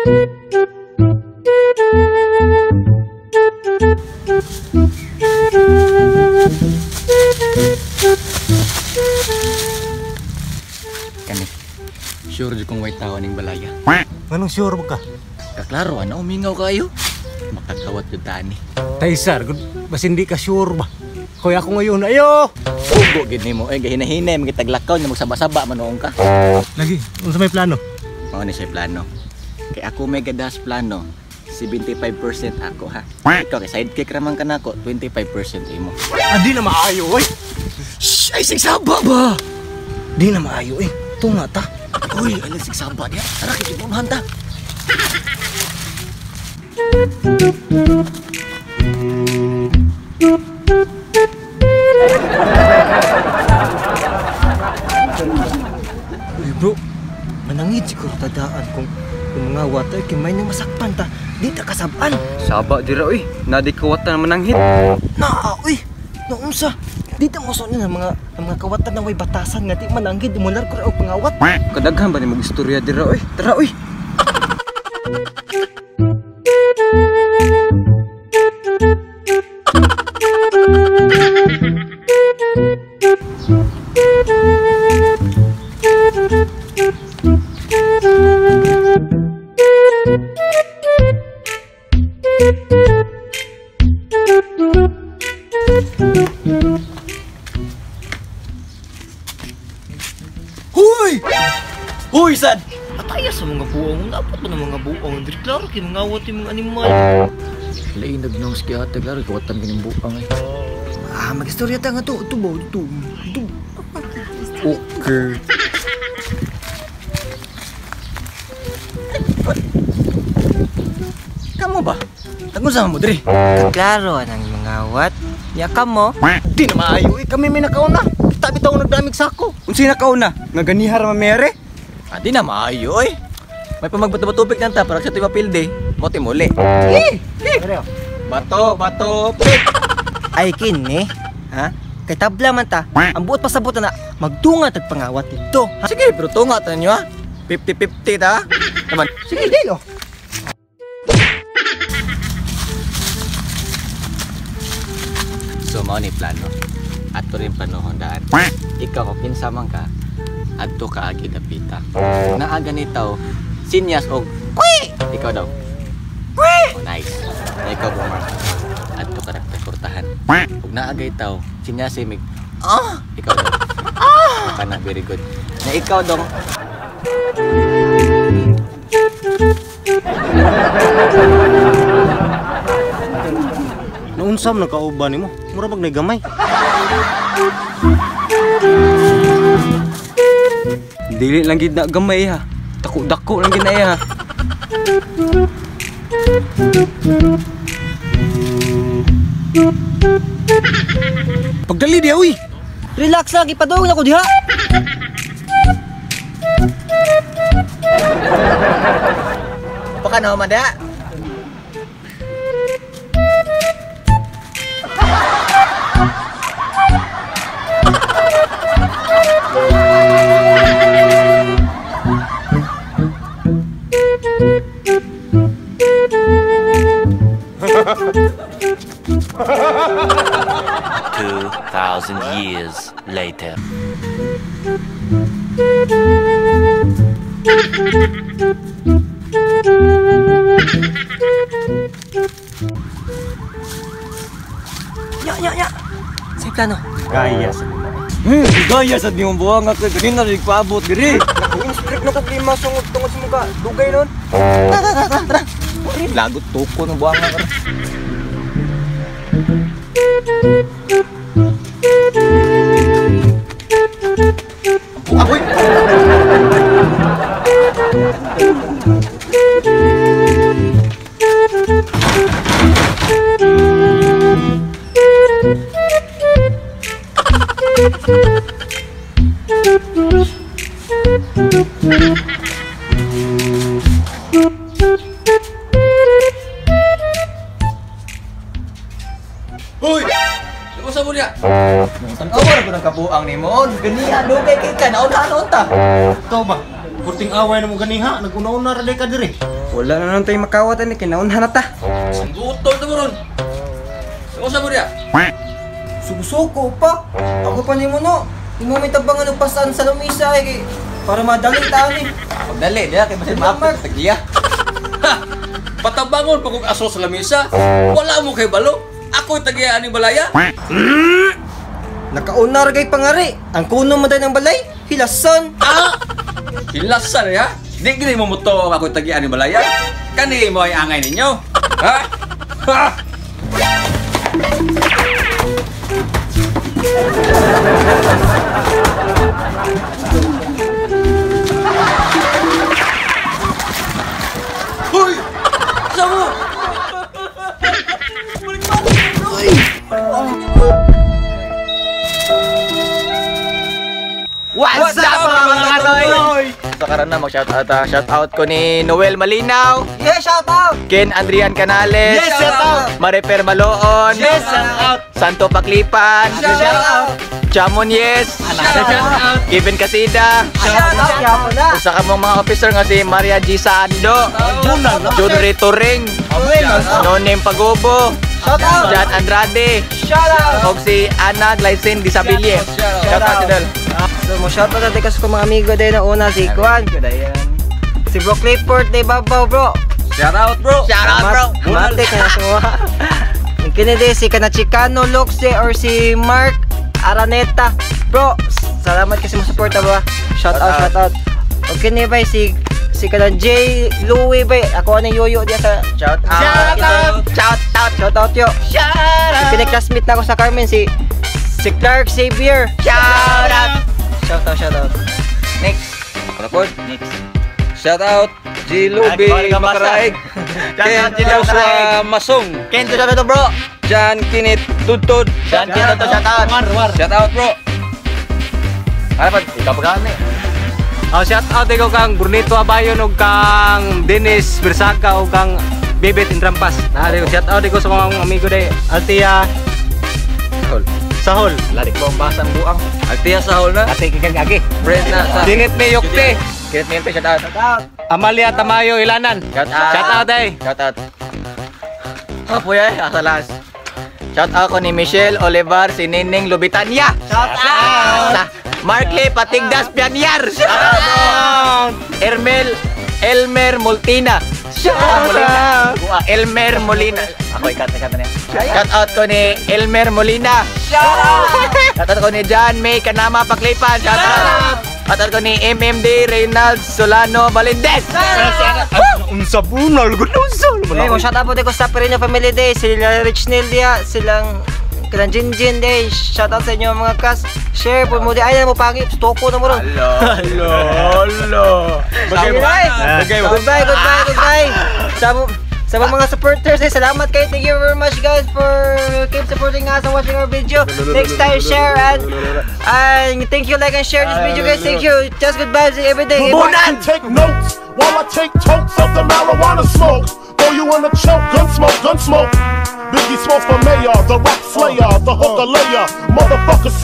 Kani, sure di kong white tao ning balaya. Anong sure ka? Kaklaro, ano umingaw kayo? Makakawat yung tani. Taysar, bas hindi ka sure ba? Kuya ako ngayon, ayo! Ugo, gini mo. Gahina-hina, magitaglakaw na magsaba-saba, manoong ka. Lagi, ano sa may plano? Mga na siya plano. Kaya ako may gadas plano. 75% ako, ha? Ikaw, kay sidekick raman ka na ako, 25% imo. Di na maayo, oy! Shhh! Ay, sigsaba ba? Di na maayo, eh. Tunga ta. Uy, alam sigsaba niya. Tara, kikipunahan ta. Uy, bro. Manangit siguro tadaan kung mga watay kimay na masakpan ta. Di ta kasaban. Saba dira oy, nadi kawatan mananghit. Na, uy. Naunsa. Di ta moso na mga kawatan na way batasan nga di mananghit mular ko og pangawat. Kadaghan ba ni mag istorya dira oy? Tara oy. Huy! Huy, sad! Ataya sa mga buong, dapat mo ng mga buong. Di klaro kay mga awat yung mga animal. Lainag nang skiyate, klaro, kawatan ka ng bukang eh. Mag-istorya ta nga to. Ito ba? Ito. Okay. Kamu ba? Tagunsa mo, Dre? Klaro ang mga awat. Yakam mo. Di na maayo eh, kami may nakauna. Tabi taong nagdamig sako. Unsi na kauna? Nga ganihar mamere? Di na maayo eh. May pamagbato-batupik nanta para sa tiba pilde. Mote muli. Bato, pik! Ay kini, ha? Kay tabla man ta, ang buot pasabot na magdunga tag pangawat dito. Sige, pero tunga ta nyo ha. 50-50 ta. Naman. Sige, dilo. So, mao ni plano. Ato rin panahon daan. Ikaw, kung kinsamang ka, adto ka agi dapita. Naaga nitaw, sinyas og kwi! Ikaw daw. Kwi! Oh, nice. Na ikaw, Bumar. Adto ka nagtakurtahan. Huwag naaga itaw, sinyas mig. Ikaw daw. Baka na, very good. Na ikaw daw. Naunsam na kauban nimo. Mura bag nagamay. Dili lang gid na gamay ha. Dako-dako lang gid na ha. Pagdali di uy. Relax lagi padung na ko diha. Baka na, Mada. Years later. Ya. Sa plano. Gaya sa Gaya sa di mo buwang ako. Ganun na rin paabot, gari. Strict na kag lima sungod tungod sa muka. Dugay nun. Tara. Lagot toko ng buwang ako. Ako'y! Hoy! Lusa mo niya! Tanawa na ko ng kabuang ni mo. Ganiya, dugay kay ka. Nauna ta. Ikaw ba? Kurting away na mo ganiha, nag-una-una ra ka dire. Wala na lang tayo makawatan ni kinaunhan na ta. Sangutol to mo ron. Sa mo diya? Susuko pa. Ako pa ni mo no. Imo may tabangan og pasan sa lamisa kay para madali ta ni. Pagdali, diya kay basin mapot tagiya. Patabangon pag aso sa lamisa. Wala mo kay balo. Ako tagiya ani balaya. Nakauna ra kay pangari. Ang kuno man ng balay, hilason. Ah! Hilasan ya? Di gini mo muto ako tagiya ani balaya. Kani mo ay angay ninyo. Ha? Ha! Hoy! Sama! What's up mga katoy? So karon na mag-shoutout ko ni Noel Malinaw, Yeah, shout out. Ken Adrian Canales, Yes, shout out. Marifer Maloon, Yes, shout out. Santo Paklipan, Shout out. Chamon Yes, Kevin Casida, Shout out yapo na. usa ka mong mga officer nga si Maria G. Sando, Jun Rito Ring, Nonem Pagobo, Shout out. Jan Andrade, Shout out. og si Ana Glycin Disabilie. Shout out Idol. So mo shout out natin kasi ko mga amigo din na una si Kwan. Si Bro Clifford de Babaw bro. Shout out bro. Shout out bro. Mate ka na suwa. Kini din si kana Chicano Loxe or si Mark Araneta. Bro, salamat kasi mo suporta ba. Shout out. Okay ni ba si kana J Louie ba. Ako ana yoyo dia sa Shout out. Shout out yo. Shout out. Classmate na ako sa Carmen si Clark Xavier. Shout out. Shout out. Next. Report. Next. Shout out Jilubi Makaraig. Ken Joshua Masong. Ken to shout out bro. Jan Kinit Tutod. Jan Kinit to shout out. Shout out bro. Ano pa? Ikaw pagkaan eh. Shout out ko kang Brunito Abayon ug kang Dennis Bersaga ug kang Bebet Intrampas. Shout out ko sa mga amigo day Altia Sahol. Lari ko ang basang buang. Altia Sahol na. Ate kikagagi. Friend na sa Dingit ni Yukte. Kinit niyo shout out. Amalia Tamayo Ilanan. Shout out. Shout out day. Shout out. Apo yay, asalas. Shout out ko ni Michelle Olivar, si Nining Lubitania. Shout out. Markley Patigdas Pianyar. Shout out. Elmer Multina. Shout out. Elmer Molina. Ako ikata niya. Shout out ko ni Elmer Molina. Shout out. Shout out ko ni John May Kanama Paklipan. Shout out. Shout out ko ni MMD Reynald Solano Valendez. Unsa bunal gunusol. Mo shout out po ko sa Perino Family Day, sila Rich Neil dia, silang kanang Jinjin Day. Shout out sa inyo mga kas. Share po mo di ay mo pagi, stoko na mo ron. Hello. Goodbye. Sa mga supporters, salamat kayo. Thank you very much guys for keep supporting us and watching our video. Next time share and thank you, like and share this video guys. Thank you. Just goodbye every day. Take notes while I take totes of the marijuana smoke. Throw you in a choke, gun smoke. Biggie Smalls for mayor, the rap slayer, the hooker layer, motherfucker.